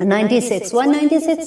196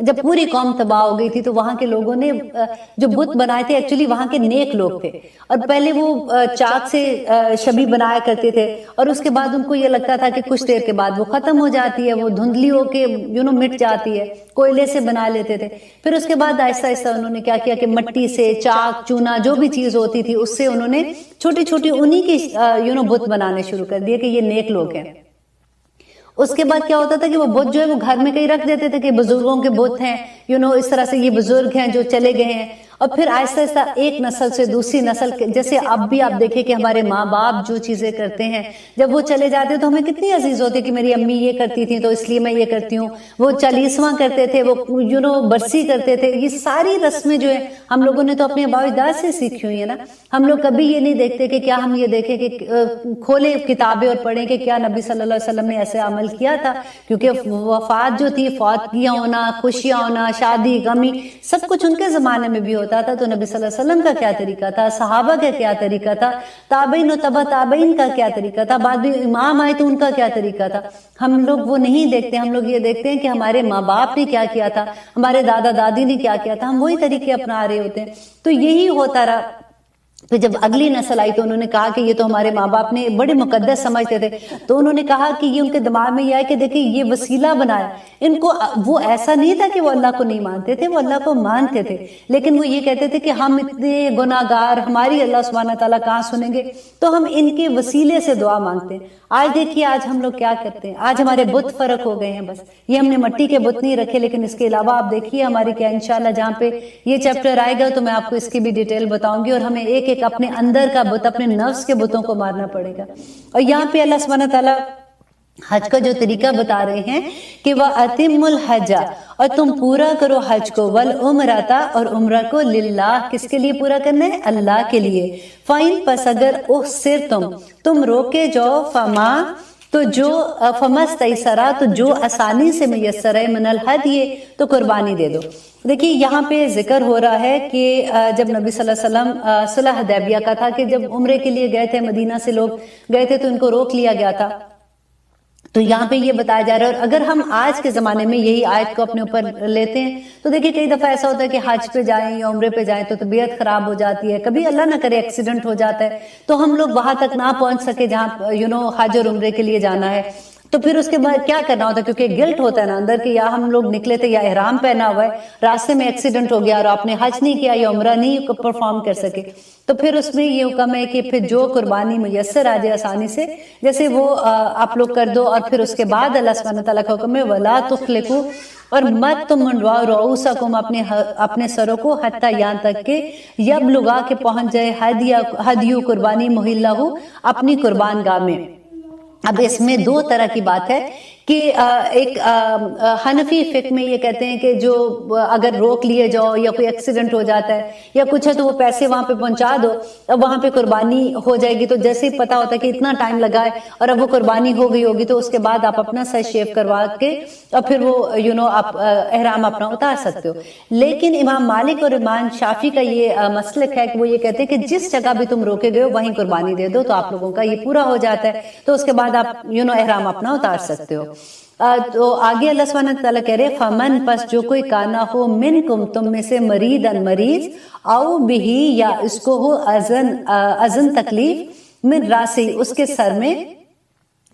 جب پوری قوم تباہ ہو گئی تھی تو وہاں کے لوگوں نے جو بت بنائے تھے ایکچولی وہاں کے نیک لوگ تھے، اور پہلے وہ چاک سے شبیہ بنایا کرتے تھے، اور اس کے بعد ان کو یہ لگتا تھا کہ کچھ دیر کے بعد وہ ختم ہو جاتی ہے، وہ دھندلی ہو کے مٹ جاتی ہے، کوئلے سے بنا لیتے تھے۔ پھر اس کے بعد آہستہ آہستہ انہوں نے کیا کیا کہ مٹی سے، چاک چونا جو بھی چیز ہوتی تھی اس سے انہوں نے چھوٹی چھوٹی انہی کی بت بنانے شروع کر دیے کہ یہ نیک لوگ ہیں۔ اس کے بعد کیا ہوتا تھا کہ وہ بت جو ہے وہ گھر میں کہیں رکھ دیتے تھے کہ بزرگوں کے بت ہیں، اس طرح سے یہ بزرگ ہیں جو چلے گئے ہیں، اور پھر آہستہ آہستہ ایک نسل سے دوسری نسل، جیسے اب بھی آپ دیکھیں کہ ہمارے ماں باپ جو چیزیں کرتے ہیں جب وہ چلے جاتے تو ہمیں کتنی عزیز ہوتی کہ میری امی یہ کرتی تھی تو اس لیے میں یہ کرتی ہوں، وہ 40واں کرتے تھے، وہ برسی کرتے تھے، یہ ساری رسمیں جو ہیں ہم لوگوں نے تو اپنے آباء و اجداد سے سیکھی ہوئی ہے نا۔ ہم لوگ کبھی یہ نہیں دیکھتے کہ کیا ہم یہ دیکھیں کہ کھولیں کتابیں اور پڑھیں کہ کیا نبی صلی اللہ علیہ وسلم نے ایسے عمل کیا تھا، کیونکہ وفات جو تھی، فوتگیاں ہونا، خوشیاں ہونا، شادی غمی، سب کچھ ان کے زمانے میں بھی ہوتا تھا۔ تو نبی صلی اللہ علیہ وسلم کا کیا طریقہ تھا، صحابہ کا کیا طریقہ تھا، تابعین و تبع تابعین کا کیا طریقہ تھا، بعد میں امام آئے تو ان کا کیا طریقہ تھا، ہم لوگ وہ نہیں دیکھتے۔ ہم لوگ یہ دیکھتے ہیں کہ ہمارے ماں باپ نے کیا کیا تھا، ہمارے دادا دادی نے کیا کیا تھا، ہم وہی طریقے اپنا رہے ہوتے ہیں۔ تو یہی ہوتا رہا کہ جب اگلی نسل آئی تو انہوں نے کہا کہ یہ تو ہمارے ماں باپ نے بڑے مقدس سمجھتے تھے، تو انہوں نے کہا کہ یہ ان کے دماغ میں یہ آئے کہ دیکھیں یہ وسیلہ بنایا ان کو۔ وہ ایسا نہیں تھا کہ وہ اللہ کو نہیں مانتے تھے، وہ اللہ کو مانتے تھے، لیکن وہ یہ کہتے تھے کہ ہم اتنے گناہگار، ہماری اللہ سبحانہ تعالیٰ کہاں سنیں گے، تو ہم ان کے وسیلے سے دعا مانگتے ہیں۔ آج دیکھیے آج ہم لوگ کیا کرتے ہیں، آج ہمارے بت فرق ہو گئے ہیں، بس یہ ہم نے مٹی کے بت نہیں رکھے، لیکن اس کے علاوہ آپ دیکھیے ہماری کیا انشاءاللہ جہاں پہ یہ چیپٹر آئے گا تو میں آپ کو اس کی بھی ڈیٹیل بتاؤں گی، اور ہمیں ایک ایک اپنے اندر کا بت، اپنے نفس کے بتوں کو مارنا پڑے گا۔ اور یہاں پہ اللہ سبحانہ تعالیٰ حج کا جو طریقہ بتا رہے ہیں کہ وَأَتِمُّ الْحَجَّ، اور تم پورا کرو حج کو، وَالْعُمْرَةَ، اور عمرہ کو، للہ، کس کے لیے پورا کرنا ہے، اللہ کے لیے، فَإِن، پس اگر اُحْصِرْتُم، تم روکے جاؤ، فَمَا، تو جو فَمَسْتَيْسَرَ، تو جو آسانی سے میسر ہے، مِنَ الْحَدْیِ، تو قربانی دے دو۔ دیکھیے یہاں پہ ذکر ہو رہا ہے کہ جب نبی صلی اللہ علیہ وسلم صلح حدیبیہ کا تھا کہ جب عمرے کے لیے گئے تھے، مدینہ سے لوگ گئے تھے تو ان کو روک لیا گیا تھا، تو یہاں پہ یہ بتایا جا رہا ہے۔ اور اگر ہم آج کے زمانے میں یہی آیت کو اپنے اوپر لیتے ہیں تو دیکھیں کئی دفعہ ایسا ہوتا ہے کہ حج پہ جائیں یا عمرے پہ جائیں تو طبیعت خراب ہو جاتی ہے، کبھی اللہ نہ کرے ایکسیڈنٹ ہو جاتا ہے تو ہم لوگ وہاں تک نہ پہنچ سکے جہاں حج اور عمرے کے لیے جانا ہے، تو پھر اس کے بعد کیا کرنا ہوتا ہے، کیونکہ گلٹ ہوتا ہے نا اندر کہ یا ہم لوگ نکلے تھے یا احرام پہنا ہوا ہے، راستے میں ایکسیڈنٹ ہو گیا اور آپ نے حج نہیں کیا یا عمرہ نہیں پرفارم کر سکے، تو پھر اس میں یہ حکم ہے کہ پھر جو قربانی میسر آ جائے آسانی سے، جیسے وہ آپ لوگ کر دو۔ اور پھر اس کے بعد اللہ سبحانہ تعالیٰ کا حکم ہے وَلَا تُخْلِقُوا، اور مت تم منڈواؤ رؤوسکم، اپنے سروں کو، حتیٰ یہاں تک کہ یبلغا، کہ پہنچ جائے، ہدیو، قربانی، محلہ، اپنی قربان گاہ میں۔ اب اس میں دو طرح کی بات ہے کہ ایک حنفی فقہ میں یہ کہتے ہیں کہ جو اگر روک لیے جاؤ یا کوئی ایکسیڈنٹ ہو جاتا ہے یا کچھ ہے تو وہ پیسے وہاں پہ پہنچا دو، اب وہاں پہ قربانی ہو جائے گی، تو جیسے ہی پتا ہوتا ہے کہ اتنا ٹائم لگا ہے اور اب وہ قربانی ہو گئی ہوگی تو اس کے بعد آپ اپنا سر شیو کروا کے اور پھر وہ آپ احرام اپنا اتار سکتے ہو۔ لیکن امام مالک اور امام شافعی کا یہ مسلک ہے کہ وہ یہ کہتے ہیں کہ جس جگہ بھی تم روکے گئے ہو وہیں قربانی دے دو، تو آپ لوگوں کا یہ پورا ہو جاتا ہے، تو اس کے بعد آپ احرام اپنا اتار سکتے ہو۔ تو آگے اللہ سبحانہ تعالیٰ کہہ رہے فمن، پس جو کوئی کانا ہو منکم، تم میں سے، مریضن، مریض، او بہی، یا اس کو ہو ازن تکلیف، من راسی، اس کے سر میں،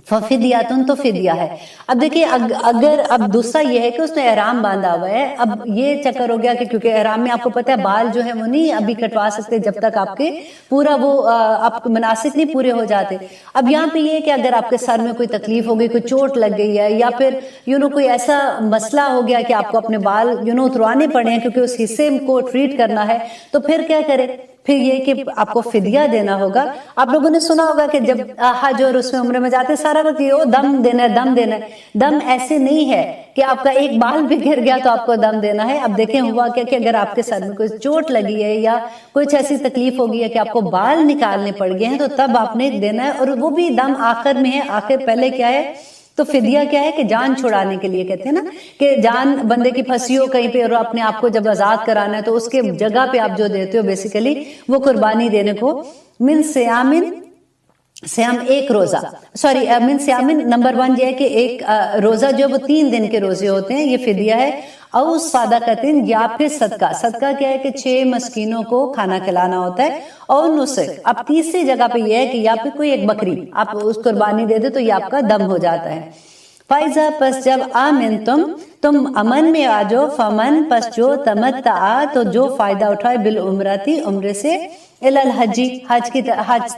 ففدیاتن، تو فدیہ ہے۔ اب دیکھیں اگر اب دوسرا یہ ہے کہ اس نے احرام باندھا ہوا ہے، اب یہ چکر ہو گیا کہ کیونکہ احرام میں آپ کو پتہ ہے بال جو ہے وہ نہیں ابھی کٹوا سکتے جب تک آپ کے پورا وہ آپ کو مناسک نہیں پورے ہو جاتے۔ اب یہاں پہ یہ ہے کہ اگر آپ کے سر میں کوئی تکلیف ہو گئی، کوئی چوٹ لگ گئی ہے، یا پھر کوئی ایسا مسئلہ ہو گیا کہ آپ کو اپنے بال اتروانے پڑے ہیں کیونکہ اس حصے کو ٹریٹ کرنا ہے، تو پھر کیا کرے، پھر یہ کہ آپ کو فدیہ دینا ہوگا۔ آپ لوگوں نے سنا ہوگا کہ جب حج اور اس میں عمرے میں جاتے سارا وقت یہ دم دینا ہے، دم دینا ہے۔ دم ایسے نہیں ہے کہ آپ کا ایک بال بھی گر گیا تو آپ کو دم دینا ہے۔ اب دیکھیں ہوا کیا کہ اگر آپ کے سر میں کوئی چوٹ لگی ہے یا کچھ ایسی تکلیف ہوگی ہے کہ آپ کو بال نکالنے پڑ گئے ہیں تو تب آپ نے دینا ہے، اور وہ بھی دم آخر میں ہے۔ آخر پہلے کیا ہے، تو فدیہ کیا ہے کہ جان چھڑانے کے لیے کہتے ہیں نا کہ جان بندے کی پھنسی ہو کہیں پہ اور اپنے آپ کو جب آزاد کرانا ہے تو اس کے جگہ پہ آپ جو دیتے ہو بیسیکلی وہ قربانی دینے کو، من سیامن، سیام ایک روزہ، من سیامن، نمبر 1 یہ ہے کہ ایک روزہ جو وہ 3 دن کے روزے ہوتے ہیں، یہ فدیہ ہے، او صدقتن یا پھر صدقہ. صدقہ کیا ہے کہ 6 مسکینوں کو کھانا کھلانا ہوتا ہے. اور نسک، اب تیسری جگہ پہ یہ ہے کہ یا پھر کوئی ایک بکری آپ اس قربانی دے دے تو یہ آپ کا دم ہو جاتا ہے. فائزہ پس جب آمن تم امن میں آ جاؤ، فمن پس جو تمتع تو جو فائدہ اٹھائے بالعمرتی عمرے سے الالحجی حج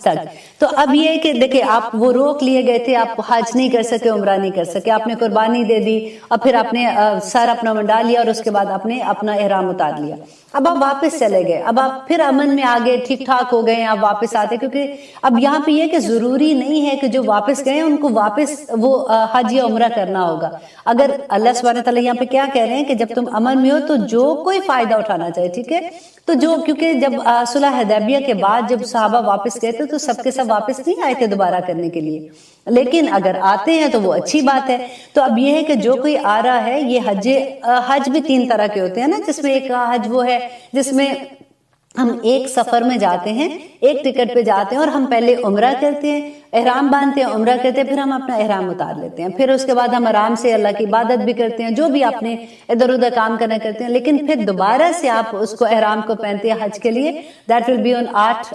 تک. تو اب یہ کہ دیکھیں آپ وہ روک لیے گئے تھے، آپ حج نہیں کر سکے، عمرہ نہیں کر سکے، آپ نے قربانی دے دی اور پھر آپ نے سر اپنا منڈا لیا اور اس کے بعد آپ نے اپنا احرام اتار لیا. اب آپ واپس چلے گئے، اب آپ پھر امن میں آگے ٹھیک ٹھاک ہو گئے، آپ واپس آتے، کیونکہ اب یہاں پہ یہ کہ ضروری نہیں ہے کہ جو واپس گئے ان کو واپس وہ حج یا عمرہ کرنا ہوگا. اگر اللہ سبحانہ تعالیٰ یہاں پہ کیا کہہ رہے ہیں کہ جب تم امن میں ہو تو جو کوئی فائدہ اٹھانا چاہے، ٹھیک ہے، تو جو کیونکہ جب صلح حدیبیہ کے بعد جب صحابہ واپس گئے تھے تو سب کے سب واپس نہیں آئے تھے دوبارہ کرنے کے لیے، لیکن اگر آتے ہیں تو وہ اچھی بات ہے. تو اب یہ ہے کہ جو کوئی آ رہا ہے، یہ حج بھی 3 طرح کے ہوتے ہیں نا، جس میں ایک حج وہ ہے جس میں ہم ایک سفر میں جاتے ہیں، ایک ٹکٹ پہ جاتے ہیں اور ہم پہلے عمرہ کرتے ہیں، احرام باندھتے ہیں، عمرہ کرتے ہیں، پھر ہم اپنا احرام اتار لیتے ہیں، پھر اس کے بعد ہم آرام سے اللہ کی عبادت بھی کرتے ہیں، جو بھی آپ نے ادھر ادھر کام کرنا کرتے ہیں، لیکن پھر دوبارہ سے آپ اس کو احرام کو پہنتے ہیں حج کے لیے. دیٹ ول بی آن 8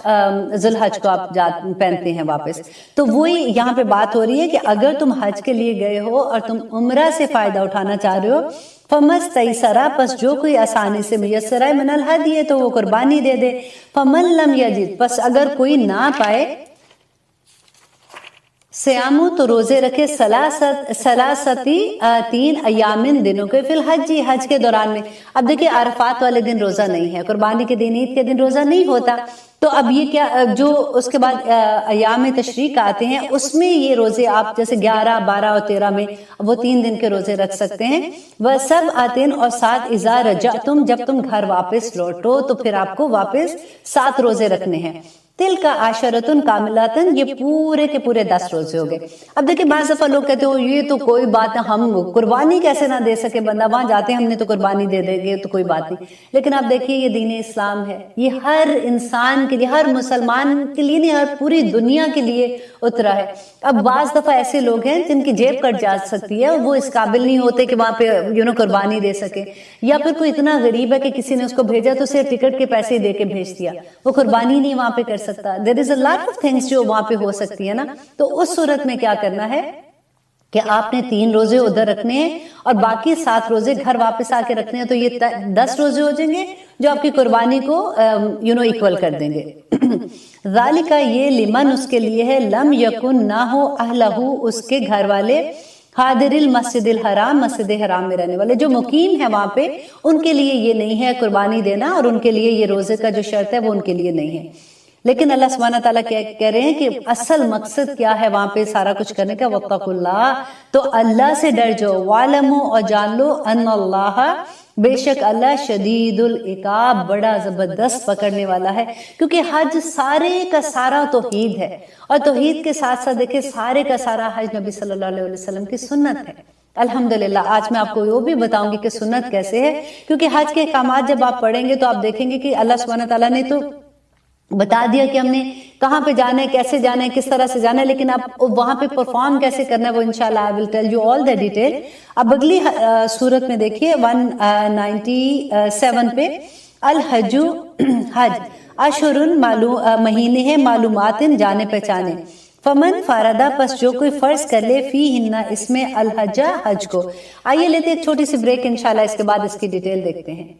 ذی الحج کو آپ پہنتے ہیں واپس. تو وہی یہاں پہ بات ہو رہی ہے کہ اگر تم حج کے لیے گئے ہو اور تم عمرہ سے فائدہ اٹھانا چاہ رہے ہو، فمستیسرا پس جو کوئی آسانی سے میسر ہے من الہدی تو وہ قربانی دے دے. فمن لم یجد پس اگر کوئی نہ پائے، سیامو تو روزے رکھے سلاستی 3 ایامن دنوں کے فی الحج حج کے دوران میں. اب دیکھیں عرفات والے دن روزہ نہیں ہے، قربانی کے دن عید کے دن روزہ نہیں ہوتا، تو اب یہ کیا جو اس کے بعد ایام تشریق آتے ہیں اس میں یہ روزے آپ جیسے 11 12 اور 13 میں وہ 3 دن کے روزے رکھ سکتے ہیں. وہ سب آتے ہیں اور 7 اذا رجعتم جب تم گھر واپس لوٹو تو پھر آپ کو واپس 7 روزے رکھنے ہیں. تل کا عشرتن کاملاتن یہ پورے کے پورے 10 روزے ہو گئے. اب دیکھیں بعض دفعہ لوگ کہتے ہو یہ تو کوئی بات ہے، ہم قربانی کیسے نہ دے سکے، بندہ وہاں جاتے ہیں ہم نے تو قربانی دے دیں گے تو کوئی بات نہیں. لیکن آپ دیکھیے یہ دین اسلام ہے، یہ ہر انسان کے لیے، ہر مسلمان کے لیے نہیں، ہر پوری دنیا کے لیے اترا ہے. اب بعض دفعہ ایسے لوگ ہیں جن کی جیب کٹ جا سکتی ہے، وہ اس قابل نہیں ہوتے کہ وہاں پہ قربانی دے سکے، یا پھر کوئی اتنا غریب ہے کہ کسی نے اس کو بھیجا تو صرف ٹکٹ کے پیسے دے کے بھیج دیا، وہ قربانی نہیں وہاں پہ کر سکتا. There is a lot of things جو وہاں پہ ہو سکتی ہے نا. تو اس صورت میں کیا کرنا ہے کہ آپ نے 3 روزے ادھر رکھنے ہیں اور باقی 7 روزے گھر واپس آ کے رکھنے ہیں، تو یہ 10 روزے ہو جائیں گے جو آپ کی قربانی کو ایکول کر دیں گے. ذالک یہ لمن اس کے لیے ہے، لم یکن نہ ہو اہلہ اس کے گھر والے، حاضر المسجد الحرام مسجد حرام میں رہنے والے جو مقیم ہے وہاں پہ، ان کے لیے یہ نہیں ہے قربانی دینا، اور ان کے لیے یہ روزے کا جو شرط ہے وہ ان کے لیے نہیں ہے. لیکن اللہ سبحانہ تعالیٰ کہہ رہے ہیں کہ اصل مقصد کیا ہے وہاں پہ سارا کچھ کرنے کا، واتقوا اللہ، تو اللہ سے ڈر جاؤ، وَاعْلَمُوا اور جان لو، ان اللہ بے شک اللہ شدید العقاب بڑا زبردست پکڑنے والا ہے. کیونکہ حج سارے کا سارا توحید ہے، اور توحید کے ساتھ ساتھ دیکھیں سارے کا سارا حج نبی صلی اللہ علیہ وسلم کی سنت ہے. الحمدللہ آج میں آپ کو وہ بھی بتاؤں گی کہ سنت کیسے ہے، کیونکہ حج کے احکامات جب آپ پڑھیں گے تو آپ دیکھیں گے کہ اللہ سبحانہ تعالیٰ نے تو بتا دیا کہ ہم نے کہاں پہ جانا ہے، کیسے جانا ہے، کس طرح سے جانا ہے، لیکن اب وہاں پہ پرفارم کیسے کرنا ہے وہ انشاءاللہ I will tell you all the detail. اب اگلی صورت میں دیکھیے 197 پہ، الحج حج اشہر مہینے ہیں، معلومات جانے پہچانے، فمن فاردا پس جو کوئی فرض کر لے فی ہننا اس میں الحج حج کو. آئیے لیتے ایک چھوٹی سی بریک، انشاءاللہ اس کے بعد اس کی ڈیٹیل دیکھتے ہیں.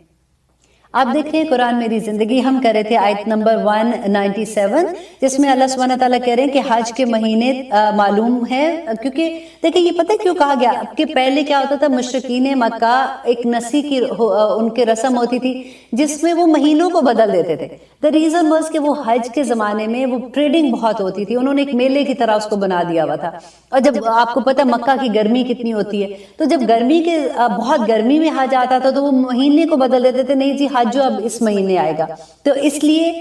آپ دیکھیں قرآن میری زندگی، ہم کر رہے تھے آیت نمبر 197 جس میں اللہ سبحانہ تعالیٰ کہہ رہے ہیں کہ حج کے مہینے معلوم ہے. کیونکہ دیکھیں یہ پتہ کیوں کہا گیا کہ پہلے کیا ہوتا تھا، مشرکین مکہ ایک نسی کی ان کے رسم ہوتی تھی جس میں وہ مہینوں کو بدل دیتے تھے. the reason was کہ وہ حج کے زمانے میں وہ ٹریڈنگ بہت ہوتی تھی، انہوں نے ایک میلے کی طرح اس کو بنا دیا ہوا تھا. اور جب آپ کو پتہ مکہ کی گرمی کتنی ہوتی ہے، تو جب گرمی کے بہت گرمی میں حج آتا تھا تو وہ مہینے کو بدل دیتے تھے، نہیں جی حج جو اب اس مہینے آئے گا. تو اس لیے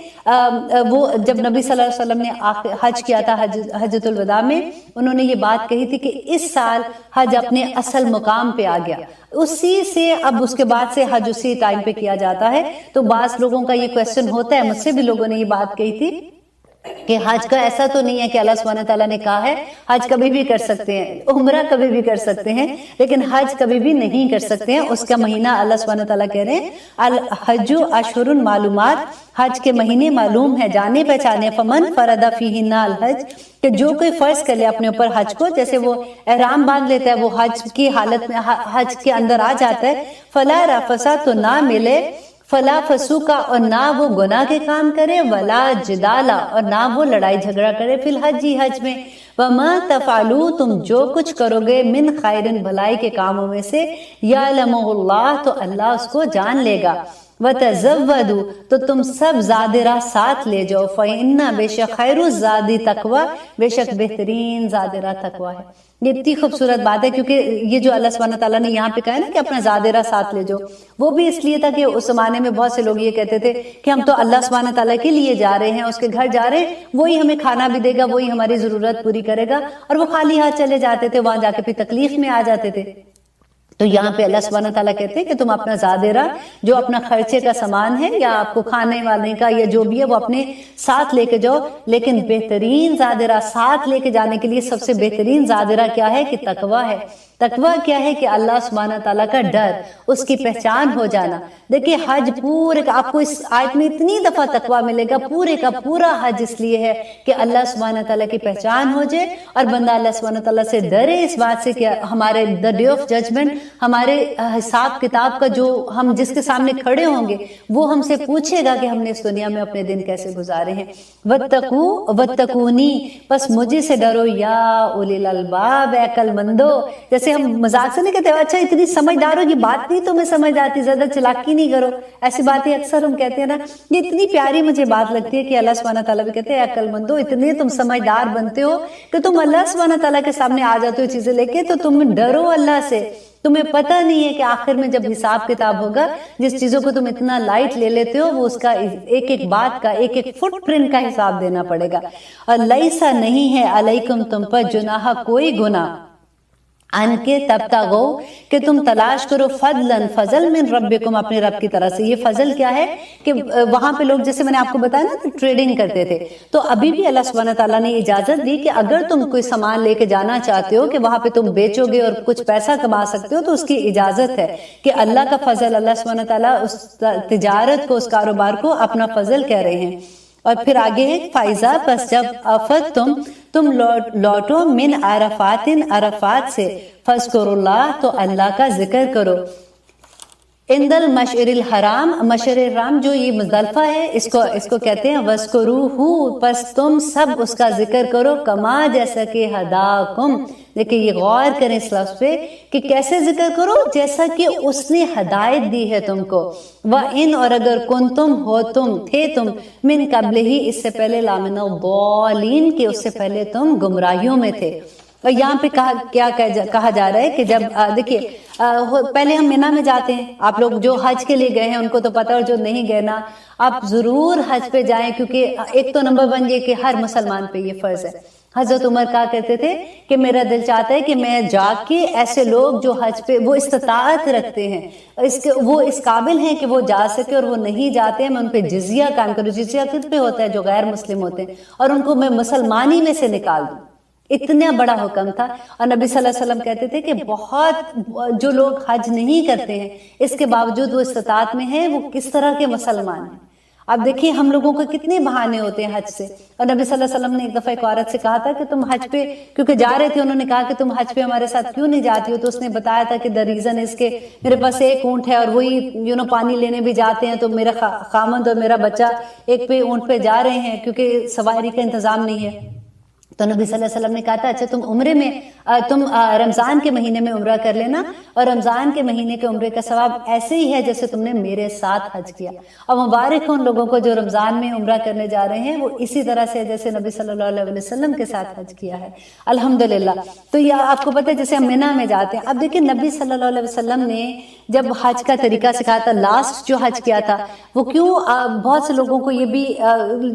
وہ جب نبی صلی اللہ علیہ وسلم نے حج کیا تھا حجۃ الوداع میں، انہوں نے یہ بات کہی تھی کہ اس سال حج اپنے اصل مقام پہ آ گیا. اسی سے اب اس کے بعد سے حج اسی ٹائم پہ کیا جاتا ہے. تو بعض لوگوں کا یہ کویسچن ہوتا ہے، مجھ سے بھی لوگوں نے یہ بات کہی تھی کہ حج کا ایسا تو نہیں ہے کہ اللہ سبحانہ تعالیٰ نے کہا ہے حج کبھی بھی کر سکتے ہیں، عمرہ کبھی بھی کر سکتے ہیں، لیکن حج کبھی بھی نہیں کر سکتے ہیں۔ اس کا مہینہ اللہ سبحانہ تعالیٰ کہہ رہے ہیں الحج اشہر معلومات، حج کے مہینے معلوم ہے، جانے پہچانے، فمن فرض فیہن الحج، کہ جو کوئی فرض کر لے اپنے اوپر حج کو، جیسے وہ احرام باندھ لیتا ہے، وہ حج کی حالت میں حج کے اندر آ جاتا ہے، فلا رفث، تو نہ ملے، فلا فسوقا، اور نہ وہ گناہ کے کام کرے، ولا جدالا، اور نہ وہ لڑائی جھگڑا کرے، فی الحج، حج میں، وما تفعلوا، تم جو کچھ کرو گے، من خیرن، بھلائی کے کاموں میں سے، یعلمہ اللہ، تو اللہ اس کو جان لے گا، وتزودوا، تو تم سب زاد راہ ساتھ لے جاؤ، فإن، بے شک، خیر الزاد تقوی، بے شک بہترین زاد راہ تقوی ہے۔ یہ اتنی خوبصورت بات ہے، کیونکہ یہ جو اللہ سبحانہ تعالیٰ نے یہاں پہ کہا ہے نا کہ اپنا زاد راہ ساتھ لے جاؤ، وہ بھی اس لیے تھا کہ اس زمانے میں بہت سے لوگ یہ کہتے تھے کہ ہم تو اللہ سبحانہ تعالیٰ کے لیے جا رہے ہیں، اس کے گھر جا رہے ہیں، وہی ہمیں کھانا بھی دے گا، وہی ہماری ضرورت پوری کرے گا، اور وہ خالی ہاتھ چلے جاتے تھے، وہاں جا کے پھر تکلیف میں آ جاتے تھے۔ تو یہاں پہ اللہ سبحانہ تعالیٰ کہتے ہیں کہ تم اپنا زادرہ، جو اپنا خرچے کا سامان ہے یا آپ کو کھانے والے کا یا جو بھی ہے، وہ اپنے ساتھ لے کے جاؤ، لیکن بہترین زادرہ ساتھ لے کے جانے کے لیے سب سے بہترین زادرہ کیا ہے کہ تقوی ہے۔ تقوی کیا ہے کہ اللہ سبحانہ تعالیٰ کا ڈر، اس کی پہچان ہو جانا۔ دیکھیں حج پورے کا، آپ کو اس آیت میں اتنی دفعہ تقوی ملے گا، پورے کا پورا حج اس لیے ہے کہ اللہ سبحانہ تعالیٰ کی پہچان ہو جائے، اور بندہ اللہ سبحانہ تعالیٰ سے ڈرے اس بات سے کہ ہمارے دا ڈے آف ججمنٹ، ہمارے حساب کتاب کا جو ہم جس کے سامنے کھڑے ہوں گے، وہ ہم سے پوچھے گا کہ ہم نے اس دنیا میں اپنے دن کیسے گزارے ہیں۔ وَاتَّقُونِی، پس مجھے سے ڈرو، یا اولی الالباب، اے عقل مندو۔ جیسے ہم مذاق سے نہیں کہتے اچھا اتنی سمجھداروں کی بات نہیں تمہیں سمجھ آتی، زیادہ چلاکی نہیں کرو، ایسی باتیں اکثر ہم کہتے ہیں نا، یہ اتنی پیاری مجھے بات لگتی ہے کہ اللہ سبحانہ تعالیٰ بھی کہتے ہیں اے عقل مندو، اتنے تم سمجھدار بنتے ہو کہ تم اللہ سبحانہ تعالیٰ کے سامنے آ جاتے ہو چیزیں لے کے، تو تم ڈرو اللہ سے۔ تمہیں پتہ نہیں ہے کہ آخر میں جب حساب کتاب ہوگا، جس چیزوں کو تم اتنا لائٹ لے لیتے ہو، وہ اس کا ایک ایک بات کا، ایک ایک فٹ پرنٹ کا حساب دینا پڑے گا۔ اور لیسا، نہیں ہے، علیکم، تم پر، جناح، کوئی گناہ، ان کے تبتغو، کہ تم تلاش کرو، فضلاً، فضل، من ربکم، اپنے رب کی طرف سے۔ یہ فضل کیا ہے کہ وہاں پہ لوگ، جیسے میں نے آپ کو بتایا نا، ٹریڈنگ کرتے تھے، تو ابھی بھی اللہ سبحانہ تعالیٰ نے اجازت دی کہ اگر تم کوئی سامان لے کے جانا چاہتے ہو کہ وہاں پہ تم بیچو گے اور کچھ پیسہ کما سکتے ہو، تو اس کی اجازت ہے کہ اللہ کا فضل، اللہ سبحانہ تعالیٰ اس تجارت کو، اس کاروبار کو اپنا فضل کہہ رہے ہیں۔ اور پھر آگے ہے فائزہ، پس جب افت تم لوٹو، من عرفات، عرفات سے، فذکروا اللہ، تو اللہ کا ذکر کرو، عند المشعر الحرام، مشعر الحرام جو یہ مزدلفہ ہے، اس کو کہتے ہیں وَاذْكُرُوهُ، پس تم سب اس کا ذکر کرو، کما، جیسا کہ ہداکم، دیکھیں یہ غور کریں اس لفظ پہ کہ کیسے ذکر کرو، جیسا کہ اس نے ہدایت دی ہے تم کو، وَإِنْ، اور اگر کنتم، ہو تم، تھے تم، من قبل ہی، اس سے پہلے، لامن الضالین، کہ اس سے پہلے تم گمراہیوں میں تھے۔ اور یہاں پہ کیا کہا جا رہا ہے کہ جب دیکھیے پہلے ہم مینا میں جاتے ہیں، آپ لوگ جو حج کے لیے گئے ہیں ان کو تو پتا، اور جو نہیں گئے نا، آپ ضرور حج پہ جائیں، کیونکہ ایک تو نمبر 1 یہ کہ ہر مسلمان پہ یہ فرض ہے۔ حضرت عمر کہا کرتے تھے کہ میرا دل چاہتا ہے کہ میں جا کے ایسے لوگ جو حج پہ وہ استطاعت رکھتے ہیں، وہ اس قابل ہیں کہ وہ جا سکے اور وہ نہیں جاتے ہیں، میں ان پہ جزیہ قائم کروں۔ جزیہ کس پہ ہوتا ہے؟ جو غیر مسلم ہوتے ہیں، اور ان کو میں مسلمانی میں سے نکال دوں۔ اتنا بڑا حکم تھا۔ اور نبی صلی اللہ علیہ وسلم کہتے تھے کہ بہت جو لوگ حج نہیں کرتے ہیں، اس کے باوجود وہ استطاعت میں ہیں، وہ کس طرح کے مسلمان ہیں۔ اب دیکھیے ہم لوگوں کو کتنے بہانے ہوتے ہیں حج سے۔ اور نبی صلی اللہ علیہ وسلم نے ایک دفعہ ایک عورت سے کہا تھا کہ تم حج پہ کیونکہ جا رہے تھے، انہوں نے کہا کہ تم حج پہ ہمارے ساتھ کیوں نہیں جاتی ہو؟ تو اس نے بتایا تھا کہ دا ریزن اس کے میرے پاس ایک اونٹ ہے، اور وہی پانی لینے بھی جاتے ہیں، تو میرا خامند اور میرا بچہ ایک پہ اونٹ پہ جا رہے ہیں کیونکہ سواری کا انتظام نہیں ہے۔ تو نبی صلی اللہ علیہ وسلم نے کہا تھا اچھا تم عمرے میں تم رمضان کے مہینے میں عمرہ کر لینا، اور رمضان کے مہینے کے عمرے کا ثواب ایسے ہی ہے جیسے تم نے میرے ساتھ حج کیا۔ اور مبارک ان لوگوں کو جو رمضان میں عمرہ کرنے جا رہے ہیں، وہ اسی طرح سے جیسے نبی صلی اللہ علیہ وسلم کے ساتھ حج کیا ہے، الحمدللہ۔ تو یہ آپ کو پتہ ہے جیسے ہم مینا میں جاتے ہیں، اب دیکھیں نبی صلی اللہ علیہ وسلم نے جب حج کا طریقہ سکھایا تھا، لاسٹ جو حج کیا تھا، وہ کیوں بہت سے لوگوں کو یہ بھی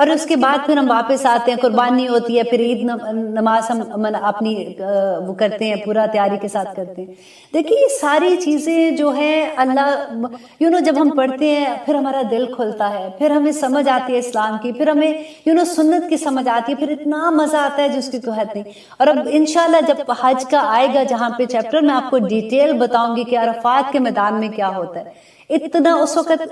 اور اس کے بعد پھر ہم واپس آتے ہیں، قربانی ہوتی ہے، پھر عید نماز ہم اپنی وہ کرتے ہیں، پورا تیاری کے ساتھ کرتے ہیں۔ دیکھیے یہ ساری چیزیں جو ہے اللہ جب ہم پڑھتے ہیں پھر ہمارا دل کھلتا ہے، پھر ہمیں سمجھ آتی ہے اسلام کی، پھر ہمیں سنت کی سمجھ آتی ہے، پھر اتنا مزہ آتا ہے جس کی کوئی حد نہیں۔ اور اب انشاءاللہ جب حج کا آئے گا جہاں پہ چیپٹر میں آپ کو ڈیٹیل بتاؤں گی کہ عرفات کے میدان میں کیا ہوتا ہے، اتنا اس وقت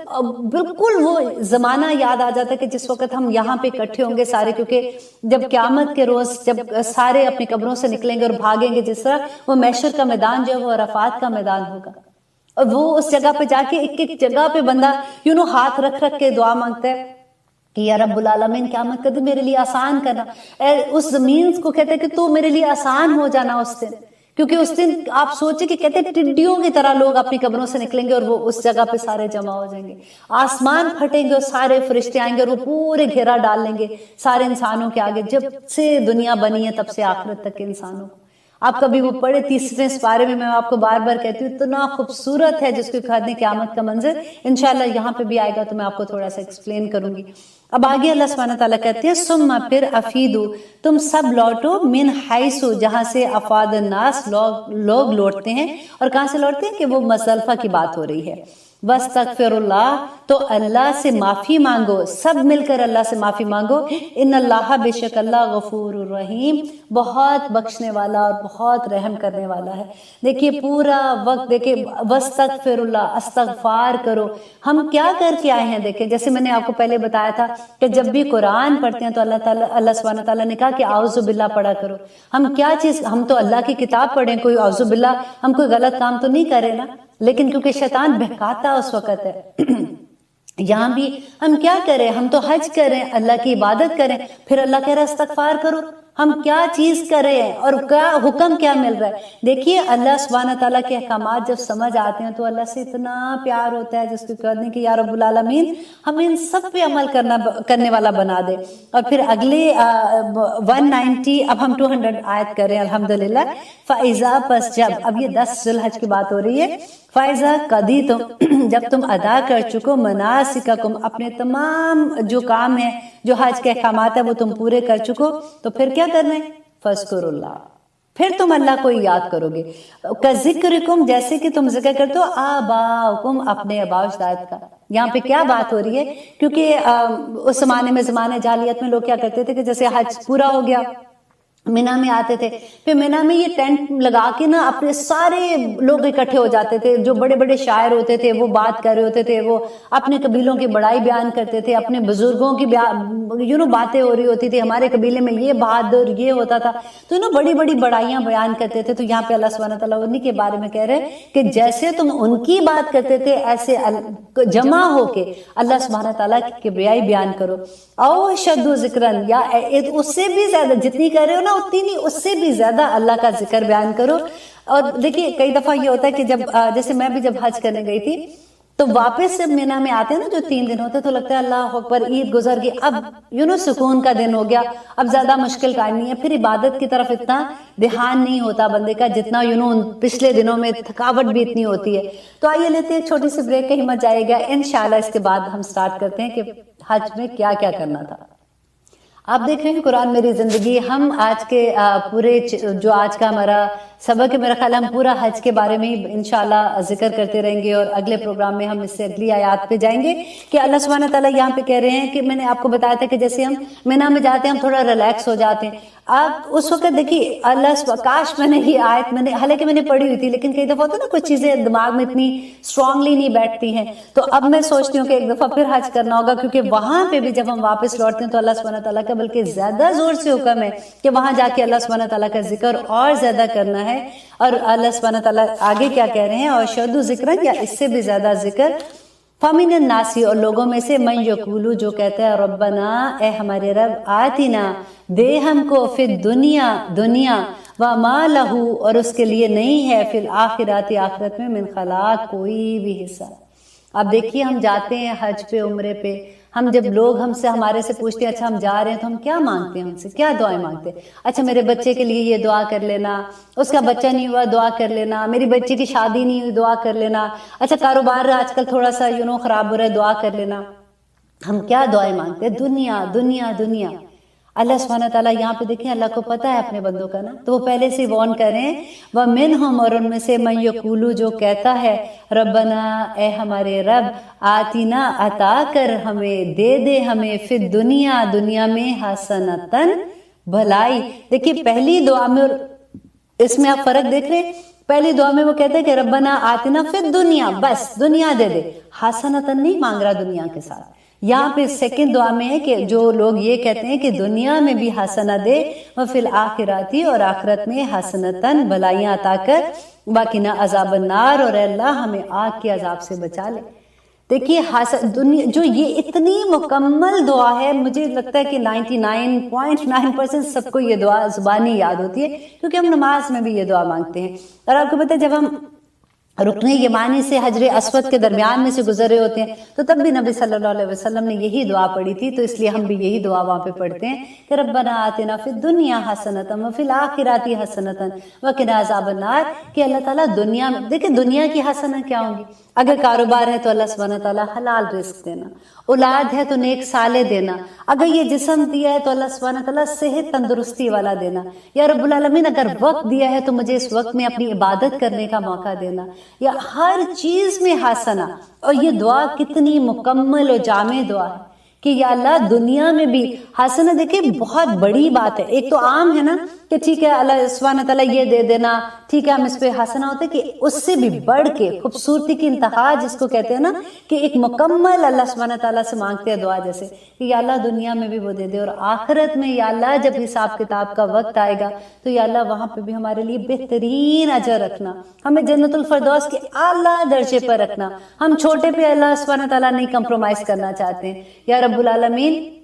بالکل وہ زمانہ یاد آ جاتا ہے کہ جس وقت ہم یہاں پہ اکٹھے ہوں گے سارے، کیونکہ جب قیامت کے روز جب سارے اپنی قبروں سے نکلیں گے اور بھاگیں گے، جس طرح وہ محشر کا میدان جو ہے وہ عرفات کا میدان ہوگا، اور وہ اس جگہ پہ جا کے ایک ایک جگہ پہ بندہ ہاتھ رکھ رکھ کے دعا مانگتا ہے کہ یا رب العالمین قیامت کا دن میرے لیے آسان کرنا، اس زمین کو کہتے ہیں کہ تو میرے لیے آسان ہو جانا اس دن، کیونکہ اس دن آپ سوچیں کہ کہتے ہیں ٹڈیوں کی طرح لوگ اپنی قبروں سے نکلیں گے اور وہ اس جگہ پہ سارے جمع ہو جائیں گے، آسمان پھٹیں گے اور سارے فرشتے آئیں گے اور وہ پورے گھیرا ڈال لیں گے سارے انسانوں کے آگے، جب سے دنیا بنی ہے تب سے آخرت تک کے انسانوں کو۔ آپ کبھی وہ پڑھے 30ویں سپارے میں آپ کو بار بار کہتی ہوں اتنا خوبصورت ہے جس کو کہتے ہیں قیامت کا منظر، انشاءاللہ یہاں پہ بھی آئے گا تو میں آپ کو تھوڑا سا ایکسپلین کروں گی۔ اب آگے اللہ سبحانہ تعالیٰ کہتے ہیں ثم پھر افیدو تم سب لوٹو من حیثو جہاں سے افاد الناس لوگ لوٹتے ہیں، اور کہاں سے لوٹتے ہیں کہ وہ مزدلفہ کی بات ہو رہی ہے، واستغفر اللہ تو اللہ سے معافی مانگو، سب مل کر اللہ سے معافی مانگو، ان اللہ بے شک اللہ غفور الرحیم بہت بخشنے والا اور بہت رحم کرنے والا ہے۔ دیکھیے پورا وقت دیکھیے واستغفر اللہ، استغفار کرو، ہم کیا کر کے آئے ہیں؟ دیکھیں جیسے میں نے آپ کو پہلے بتایا تھا کہ جب بھی قرآن پڑھتے ہیں تو اللہ سبحانہ تعالیٰ نے کہا کہ اعوذ باللہ پڑھا کرو۔ ہم کیا چیز، ہم تو اللہ کی کتاب پڑھیں، کوئی اعوذ باللہ، ہم کوئی غلط کام تو نہیں کرے نا، لیکن کیونکہ شیطان بہکاتا اس وقت ہے یہاں بھی ہم کیا کریں، ہم تو حج کریں، اللہ کی عبادت کریں، پھر اللہ کہہ رہا ہے استغفار کرو، ہم کیا چیز کریں اور کیا حکم کیا مل رہا ہے؟ دیکھیے اللہ سبحانہ تعالیٰ کے احکامات جب سمجھ آتے ہیں تو اللہ سے اتنا پیار ہوتا ہے جس کو کہتے ہیں کہ یا رب العالمین ہمیں ان سب پہ عمل کرنے والا بنا دے۔ اور پھر اگلے 190 اب ہم 200 آیت کریں الحمدللہ۔ فَإِذَا پس جب، اب یہ 10 ذی الحج کی بات ہو رہی ہے، فَإِذَا قَضِيتُم جب تم ادا کر چکو مناسککم اپنے تمام جو کام ہیں جو حج کے احکامات ہیں وہ تم پورے کر چکو، تو پھر کیا کرنا ہے؟ فَاذْكُرُوا اللَّهَ پھر تم اللہ کو یاد کرو گے، کَذِکْرِکُم جیسے کہ تم ذکر کرتے ہو آباؤکم اپنے آباء و اجداد کا۔ یہاں پہ کیا بات ہو رہی ہے؟ کیونکہ اس زمانے میں زمانے جاہلیت میں لوگ کیا کرتے تھے کہ جیسے حج پورا ہو گیا مینا میں آتے تھے، پھر مینا میں یہ ٹینٹ لگا کے نا اپنے سارے لوگ اکٹھے ہو جاتے تھے، جو بڑے بڑے شاعر ہوتے تھے وہ بات کر رہے ہوتے تھے، وہ اپنے قبیلوں کی بڑائی بیان کرتے تھے، اپنے بزرگوں کی باتیں ہو رہی ہوتی تھی، ہمارے قبیلے میں یہ بہادر یہ ہوتا تھا، تو بڑی بڑی بڑائیاں بیان کرتے تھے۔ تو یہاں پہ اللہ سبحانہ تعالیٰ انہی کے بارے میں کہہ رہے ہیں کہ جیسے تم ان کی بات کرتے تھے ایسے جمع ہو کے اللہ سبحانہ تعالیٰ کی کبریائی بیان کرو، او شدو ذکرن یا اس سے بھی زیادہ جتنی کر رہے ہو نا اتنی نہیں، اس سے بھی زیادہ اللہ کا ذکر بیان کرو۔ اور دیکھیے کئی دفعہ یہ ہوتا ہے کہ جب جیسے میں بھی جب حج کرنے گئی تھی تو واپس جب مینا میں آتے ہیں نا جو 3 دن ہوتے تو لگتا ہے اللہ اکبر عید گزر گئی، اب سکون کا دن ہو گیا، اب زیادہ مشکل کام نہیں ہے، پھر عبادت کی طرف اتنا دھیان نہیں ہوتا بندے کا جتنا پچھلے دنوں میں تھکاوٹ بھی اتنی ہوتی ہے۔ تو آئیے لیتے ہیں ایک چھوٹی سی بریک، کہیں مت جائے گا، انشاءاللہ اس کے بعد ہم سٹارٹ کرتے ہیں کہ حج میں کیا کیا کرنا تھا۔ آپ دیکھ رہے ہیں قرآن میری زندگی، ہم آج کے پورے جو آج کا ہمارا سبق ہے میرا خیال ہم پورا حج کے بارے میں ہی انشاءاللہ ذکر کرتے رہیں گے، اور اگلے پروگرام میں ہم اس سے اگلی آیات پہ جائیں گے کہ اللہ سبحانہ تعالیٰ یہاں پہ کہہ رہے ہیں کہ میں نے آپ کو بتایا تھا کہ جیسے ہم مینا میں جاتے ہیں ہم تھوڑا ریلیکس ہو جاتے ہیں۔ آپ اس وقت دیکھیے کاش میں نے یہ آیت حالانکہ میں نے پڑھی ہوئی تھی لیکن کئی دفعہ ہوتا ہے نا کچھ چیزیں دماغ میں اتنی اسٹرانگلی نہیں بیٹھتی ہیں، تو اب میں سوچتی ہوں کہ ایک دفعہ پھر حج کرنا ہوگا، کیونکہ وہاں پہ بھی جب ہم واپس لوٹتے ہیں تو اللہ سبحانہ تعالیٰ کا بلکہ زیادہ زور سے حکم ہے کہ وہاں جا کے اللہ سبحانہ تعالیٰ کا ذکر اور زیادہ کرنا ہے۔ اور اللہ سبحانہ تعالیٰ آگے کیا کہہ رہے ہیں، اور شدو ذکرن یا اس سے بھی زیادہ ذکر، فَمِنَ النَّاسِ اور لوگوں میں سے من یقولو جو کہتا ہے ربنا اے ہمارے رب آتنا دے ہم کو فی الدنیا وما لہو اور اس کے لیے نہیں ہے فی الآخرات آخرت میں من خلاق کوئی بھی حصہ۔ اب دیکھیے ہم جاتے ہیں حج پہ عمرے پہ، ہم جب لوگ ہمارے سے پوچھتے ہیں اچھا ہم جا رہے ہیں تو ہم کیا مانگتے ہیں، ہم سے کیا دعائیں مانگتے ہیں؟ اچھا میرے بچے کے لیے یہ دعا کر لینا، اس کا بچہ نہیں ہوا دعا کر لینا، میری بچی کی شادی نہیں ہوئی دعا کر لینا، اچھا کاروبار آج کل تھوڑا سا خراب ہو رہا ہے دعا کر لینا۔ ہم کیا دعائیں مانگتے ہیں؟ دنیا دنیا دنیا. اللہ سبحانہ تعالیٰ یہاں پہ دیکھیں، اللہ کو پتہ ہے اپنے بندوں کا نا، تو وہ پہلے سے وارن کریں. وَمِنْهُمْ، اور ان میں سے من یقولو، جو کہتا ہے ربنا، اے ہمارے رب، آتینا، عطا کر ہمیں، دے دے ہمیں، فی الدنیا، دنیا میں، حسنتاً، بھلائی. دیکھیے پہلی دعا میں اور اس میں آپ فرق دیکھ رہے ہیں. پہلی دعا میں وہ کہتے ہیں کہ ربنا آتنا فی الدنیا، بس دنیا دے دے، حسنتاً نہیں مانگ رہا دنیا کے ساتھ. یہاں پہ سیکنڈ دعا میں ہے کہ جو لوگ یہ کہتے ہیں کہ دنیا میں بھی حسنہ دے، وفی الآخراتی، اور آخرت میں، حسنتاً، بھلائیاں عطا کر، وقنا عذاب النار، اور اے اللہ ہمیں آگ کے عذاب سے بچا لے. دیکھیے دنیا جو یہ اتنی مکمل دعا ہے، مجھے لگتا ہے کہ 99.9% سب کو یہ دعا زبانی یاد ہوتی ہے، کیونکہ ہم نماز میں بھی یہ دعا مانگتے ہیں. اور آپ کو پتہ ہے جب ہم رکن یمانی سے حجر اسود کے درمیان میں سے گزر رہے ہوتے ہیں تو تب بھی نبی صلی اللہ علیہ وسلم نے یہی دعا پڑھی تھی، تو اس لیے ہم بھی یہی دعا وہاں پہ پڑھتے ہیں کہ ربنا آتنا فی الدنیا حسنۃ وفی الآخرۃ حسنۃ وقنا عذاب النار. کہ اللہ تعالیٰ دنیا میں، دیکھیں دنیا کی حسنہ کیا ہوں گی؟ اگر کاروبار ہے تو اللہ سبحانہ تعالیٰ حلال رزق دینا، اولاد ہے تو نیک صالح دینا، اگر یہ جسم دیا ہے تو اللہ سبحانہ تعالیٰ صحت تندرستی والا دینا، یا رب العالمین اگر وقت دیا ہے تو مجھے اس وقت میں اپنی عبادت کرنے کا موقع دینا، یا ہر چیز میں حسنہ. اور یہ دعا کتنی مکمل اور جامع دعا ہے کہ یا اللہ دنیا میں بھی حسنہ. دیکھیں بہت بڑی بات ہے. ایک تو عام ہے نا کہ ٹھیک ہے اللہ سبحانہ تعالیٰ یہ دے دینا، ٹھیک ہے ہم اس پہ حسنہ ہوتے، کہ اس سے بھی بڑھ کے خوبصورتی کی انتہا جس کو کہتے ہیں نا، کہ ایک مکمل اللہ سبحانہ تعالیٰ سے مانگتے ہیں دعا جیسے کہ یا اللہ دنیا میں بھی وہ دے دے، اور آخرت میں یا اللہ جب حساب کتاب کا وقت آئے گا تو یا اللہ وہاں پہ بھی ہمارے لیے بہترین اجر رکھنا، ہمیں جنت الفردوس کے اعلیٰ درجے پر رکھنا. ہم چھوٹے پہ اللہ سبحانہ تعالیٰ نہیں کمپرومائز کرنا چاہتے ہیں. یا رب العالمین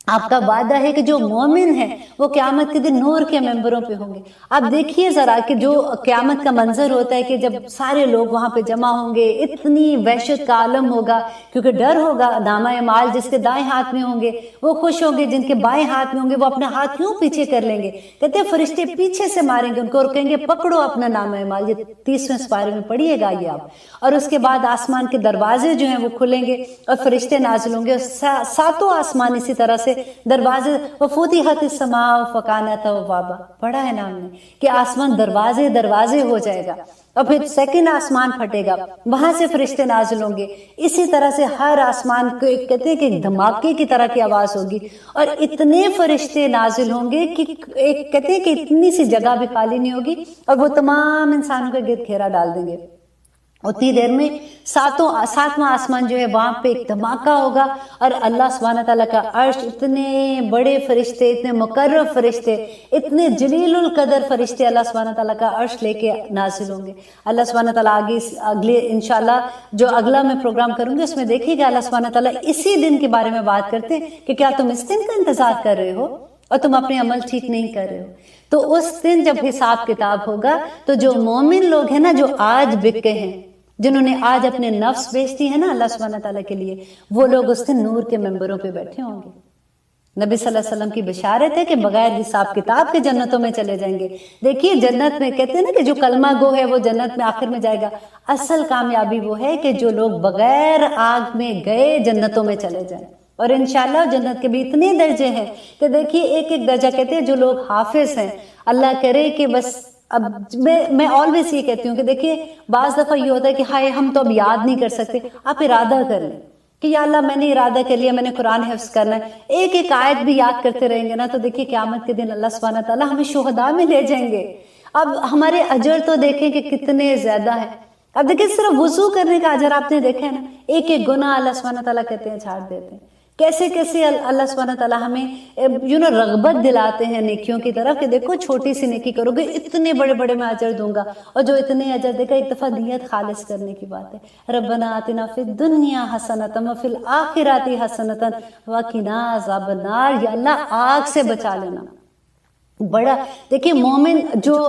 آپ کا وعدہ ہے کہ جو مومن ہیں وہ قیامت کے دن نور کے ممبروں پہ ہوں گے. آپ دیکھیے ذرا کہ جو قیامت کا منظر ہوتا ہے کہ جب سارے لوگ وہاں پہ جمع ہوں گے، اتنی وحشت کا عالم ہوگا، کیونکہ ڈر ہوگا. نامہ اعمال جس کے دائیں ہاتھ میں ہوں گے وہ خوش ہوں گے، جن کے بائیں ہاتھ میں ہوں گے وہ اپنا ہاتھ کیوں پیچھے کر لیں گے؟ کہتے ہیں فرشتے پیچھے سے ماریں گے ان کو اور کہیں گے پکڑو اپنا نامہ اعمال. یہ 30ویں سپارے میں پڑھیے گا یہ آپ. اور اس کے بعد آسمان کے دروازے جو ہیں وہ کھلیں گے اور فرشتے نازل ہوں گے، اور ساتوں آسمان اسی طرح سے دروازے. وفتحت السماء فکانت ابوابا، پڑھا ہے نا ہم نے کہ آسمان دروازے دروازے ہو جائے گا، اور پھر سیکنڈ آسمان پھٹے گا، وہاں سے فرشتے نازل ہوں گے. اسی طرح سے ہر آسمان کو کہتے ہیں کہ ایک دھماکے کی طرح کی آواز ہوگی، اور اتنے فرشتے نازل ہوں گے کہ ایک کہتے ہیں کہ اتنی سی جگہ بھی خالی نہیں ہوگی، اور وہ تمام انسانوں کے گرد گھیرا ڈال دیں گے. اتنی دیر میں ساتواں آسمان جو ہے وہاں پہ ایک دھماکہ ہوگا، اور اللہ سبحانہ تعالیٰ کا عرش، اتنے بڑے فرشتے، اتنے مقرب فرشتے، اتنے جلیل القدر فرشتے اللہ سبحانہ تعالیٰ کا عرش لے کے نازل ہوں گے. اللہ سبحانہ تعالیٰ اگلے انشاءاللہ جو اگلا میں پروگرام کروں گی اس میں دیکھیے گا اللہ سبحانہ تعالیٰ اسی دن کے بارے میں بات کرتے ہیں کہ کیا تم اس دن کا انتظار کر رہے ہو اور تم اپنے عمل ٹھیک نہیں کر رہے ہو. تو اس دن جب حساب کتاب ہوگا تو جو مومن لوگ ہیں نا، جو آج بکے ہیں، جنہوں نے آج اپنے نفس بیچ دی ہے نا اللہ سبحانہ تعالیٰ کے لیے، وہ لوگ اس دن نور کے ممبروں پہ بیٹھے ہوں گے. نبی صلی اللہ علیہ وسلم کی بشارت ہے کہ بغیر حساب کتاب کے جنتوں میں چلے جائیں گے. دیکھیے جنت میں کہتے ہیں نا کہ جو کلمہ گو ہے وہ جنت میں آخر میں جائے گا. اصل کامیابی وہ ہے کہ جو لوگ بغیر آگ میں گئے جنتوں میں چلے جائیں. اور انشاءاللہ جنت کے بھی اتنے درجے ہیں کہ دیکھیے ایک ایک درجہ کہتے ہیں جو لوگ حافظ ہیں، اللہ کرے کہ بس. اب میں آلویز یہ کہتی ہوں کہ دیکھیے بعض دفعہ یہ ہوتا ہے کہ ہائے ہم تو اب یاد نہیں کر سکتے. آپ ارادہ کر لیں کہ یا اللہ میں نے ارادہ کر لیا، میں نے قرآن حفظ کرنا ہے، ایک ایک آیت بھی یاد کرتے رہیں گے نا تو دیکھیے قیامت کے دن اللہ سبحانہ تعالیٰ ہمیں شہداء میں لے جائیں گے. اب ہمارے اجر تو دیکھیں کہ کتنے زیادہ ہیں. اب دیکھیں صرف وضو کرنے کا اجر آپ نے دیکھا ہے نا، ایک ایک گناہ اللہ سبحانہ تعالیٰ کہتے ہیں چھاڑ دیتے ہیں. کیسے کیسے اللہ سبحانہ تعالیٰ ہمیں رغبت دلاتے ہیں نیکیوں کی طرف کہ دیکھو چھوٹی سی نیکی کرو گے اتنے بڑے بڑے میں اجر دوں گا. اور جو اتنے اجر دے گا ایک دفعہ نیت خالص کرنے کی بات ہے. ربنا آتنا فی الدنیا حسنۃ وفی الآخرۃ حسنۃ وقنا عذاب النار. یا اللہ آگ سے بچا لینا. بڑا دیکھیے مومن جو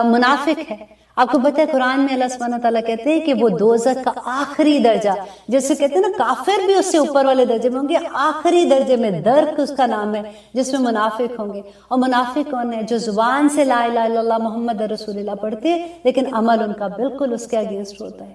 منافق ہے، آپ کو پتہ ہے قرآن میں اللہ سبحانہ تعالیٰ کہتے ہیں کہ وہ دوزخ کا آخری درجہ، جیسے کہتے ہیں نا کافر بھی اس سے اوپر والے درجے میں ہوں گے، آخری درجے میں درک اس کا نام ہے جس میں منافق ہوں گے. اور منافق کون ہے؟ جو زبان سے لا الہ الا اللہ محمد رسول اللہ پڑھتے ہیں لیکن عمل ان کا بالکل اس کے اگینسٹ ہوتا ہے.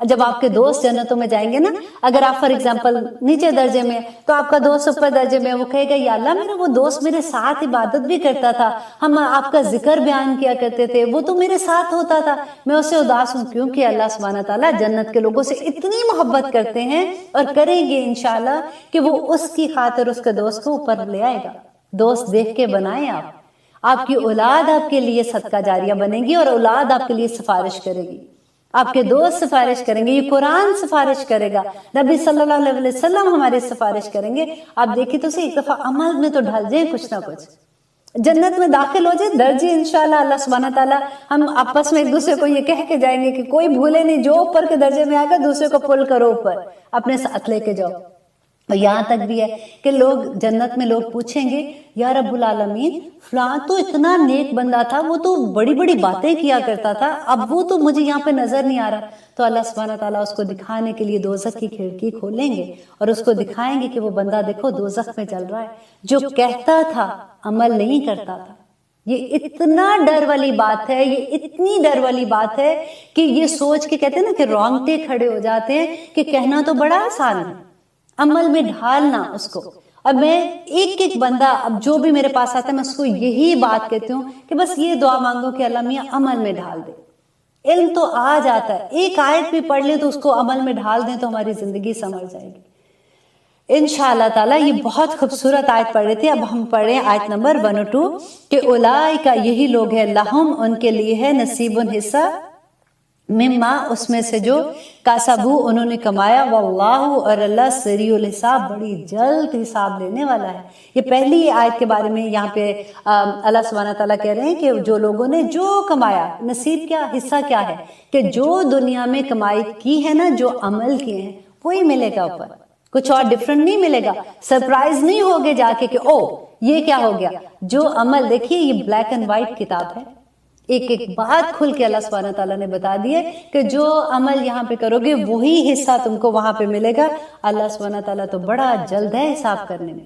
جب آپ کے دوست جنتوں میں جائیں گے نا، اگر آپ فار ایگزامپل نیچے درجے میں تو آپ کا دوست اوپر درجے میں، وہ کہے گا یا اللہ میرا وہ دوست میرے ساتھ عبادت بھی کرتا تھا، ہم آپ کا ذکر بیان کیا کرتے تھے، وہ تو میرے ساتھ ہوتا تھا، میں اس سے اداس ہوں. کیونکہ اللہ سبحانہ تعالیٰ جنت کے لوگوں سے اتنی محبت کرتے ہیں اور کریں گے انشاءاللہ کہ وہ اس کی خاطر اس کے دوست کو اوپر لے آئے گا. دوست دیکھ کے بنائیں آپ کی اولاد آپ کے لیے صدقہ جاریہ بنے گی اور اولاد آپ کے لیے سفارش کرے گی، آپ کے دوست سفارش کریں گے، یہ قرآن سفارش کرے گا، نبی صلی اللہ علیہ وسلم ہماری سفارش کریں گے. آپ دیکھیں تو ایک دفعہ عمل میں تو ڈھل جائیں کچھ نہ کچھ، جنت میں داخل ہو جائے درجے انشاءاللہ اللہ سبحانہ تعالیٰ. ہم آپس میں ایک دوسرے کو یہ کہہ کے جائیں گے کہ کوئی بھولے نہیں، جو اوپر کے درجے میں آئے گا دوسرے کو پل کرو اوپر، اپنے ساتھ لے کے جاؤ. اور یہاں تک بھی ہے کہ لوگ جنت میں لوگ پوچھیں گے یا رب العالمین فلاں تو اتنا نیک بندہ تھا، وہ تو بڑی بڑی باتیں کیا کرتا تھا، اب وہ تو مجھے یہاں پہ نظر نہیں آ رہا. تو اللہ سبحانہ تعالیٰ اس کو دکھانے کے لیے دوزخ کی کھڑکی کھولیں گے اور اس کو دکھائیں گے کہ وہ بندہ دیکھو دوزخ میں چل رہا ہے، جو کہتا تھا عمل نہیں کرتا تھا. یہ اتنا ڈر والی بات ہے، یہ اتنی ڈر والی بات ہے کہ یہ سوچ کے کہتے ہیں نا کہ رونگٹے کھڑے ہو جاتے ہیں کہ کہنا تو بڑا آسان ہے، عمل میں ڈھالنا اس کو. اور میں ایک بندہ اب جو بھی میرے پاس آتا ہے میں اس کو یہی بات کہتی ہوں کہ بس یہ دعا مانگو کہ اللہ میاں عمل میں ڈھال دے. علم تو آ جاتا ہے، ایک آیت بھی پڑھ لیں تو اس کو عمل میں ڈھال دیں تو ہماری زندگی سنور جائے گی انشاءاللہ تعالیٰ. یہ بہت خوبصورت آیت پڑھ رہے تھے، اب ہم پڑھیں آیت نمبر 102 کہ اولئک یہی لوگ ہیں، لہم ان کے لیے ہے، نصیب حصہ، مما اس میں سے جو کاسبو انہوں نے کمایا، واللہ اور اللہ سریع الحساب بڑی جلد حساب لینے والا ہے. یہ پہلی آیت کے بارے میں یہاں پہ اللہ سبحانہ تعالیٰ کہہ رہے ہیں کہ جو لوگوں نے جو کمایا، نصیب کیا حصہ کیا ہے کہ جو دنیا میں کمائی کی ہے نا، جو عمل کیے ہیں وہی ملے گا اوپر، کچھ اور ڈیفرنٹ نہیں ملے گا. سرپرائز نہیں ہوگے جا کے کہ او یہ کیا ہو گیا. جو عمل دیکھیے یہ بلیک اینڈ وائٹ کتاب ہے، ایک ایک بات کھل کے اللہ سبحانہ تعالیٰ نے بتا دی ہے کہ جو عمل یہاں پہ کرو گے وہی حصہ تم کو وہاں پہ ملے گا. اللہ سبحانہ تعالیٰ تو بڑا جلد ہے حساب کرنے میں.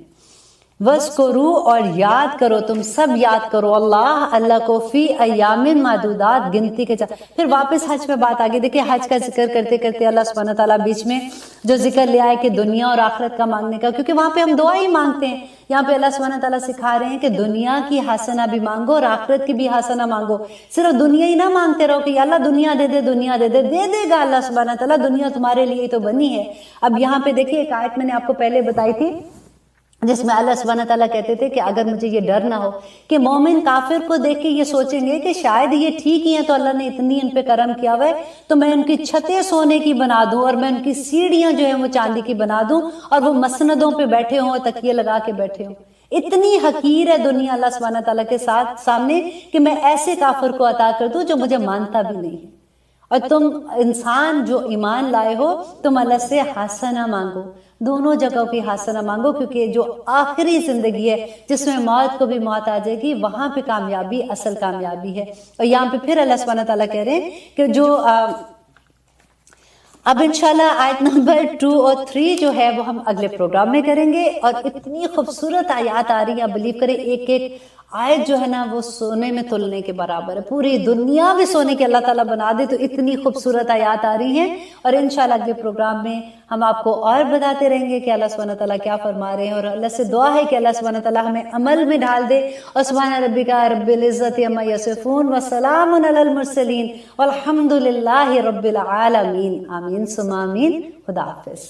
وَاذْكُرُوا اور یاد کرو، تم سب یاد کرو اللہ کو فی ایام معدودات، گنتی کے چاہ. پھر واپس حج پہ بات آگے دیکھیں، حج کا ذکر کرتے کرتے اللہ سبحانہ تعالیٰ بیچ میں جو ذکر لے آئے کہ دنیا اور آخرت کا مانگنے کا، کیونکہ وہاں پہ ہم دعا ہی مانگتے ہیں. یہاں پہ اللہ سبحانہ تعالیٰ سکھا رہے ہیں کہ دنیا کی حسنہ بھی مانگو اور آخرت کی بھی حسنہ مانگو. صرف دنیا ہی نہ مانگتے رہو کہ یا اللہ دنیا دے دے، دنیا دے دے، دے دے گا اللہ سبحانہ تعالیٰ، دنیا تمہارے لیے تو بنی ہے. اب یہاں پہ دیکھیے ایک آیت میں نے آپ کو پہلے بتائی تھی جس میں اللہ سبحانہ تعالیٰ کہتے تھے کہ اگر مجھے یہ ڈر نہ ہو کہ مومن کافر کو دیکھ کے یہ سوچیں گے کہ شاید یہ ٹھیک ہی ہیں تو اللہ نے اتنی ان پہ کرم کیا ہوا ہے تو میں ان کی چھتیں سونے کی بنا دوں اور میں ان کی سیڑھیاں جو ہیں وہ چاندی کی بنا دوں اور وہ مسندوں پہ بیٹھے ہوں، تکیے لگا کے بیٹھے ہوں. اتنی حقیر ہے دنیا اللہ سبحانہ تعالیٰ کے سامنے کہ میں ایسے کافر کو عطا کر دوں جو مجھے مانتا بھی نہیں. اور تم انسان جو ایمان لائے ہو تم اللہ سے حسنہ مانگو، دونوں جگہوں کی حسنہ مانگو، کیونکہ جو آخری زندگی ہے جس میں موت کو بھی موت آ جائے گی وہاں پہ کامیابی اصل کامیابی ہے. اور یہاں پہ پھر اللہ سبحانہ تعالیٰ کہہ رہے ہیں کہ جو اب انشاءاللہ آیت نمبر 2 اور 3 جو ہے وہ ہم اگلے پروگرام میں کریں گے. اور اتنی خوبصورت آیات آ رہی ہیں، بلیو کریں ایک ایک آیت جو ہے نا وہ سونے میں تلنے کے برابر ہے. پوری دنیا بھی سونے کے اللہ تعالیٰ بنا دے تو اتنی خوبصورت آیات آ رہی ہیں. اور انشاءاللہ اگلے پروگرام میں ہم آپ کو اور بتاتے رہیں گے کہ اللہ سبحانہ تعالیٰ کیا فرما رہے ہیں. اور اللہ سے دعا ہے کہ اللہ سبحانہ تعالیٰ ہمیں عمل میں ڈال دے. اور سبحان ربک رب العزت عما یصفون وسلام علی المرسلین والحمد للہ رب العالمین. آمین ثم آمین. خدا حافظ.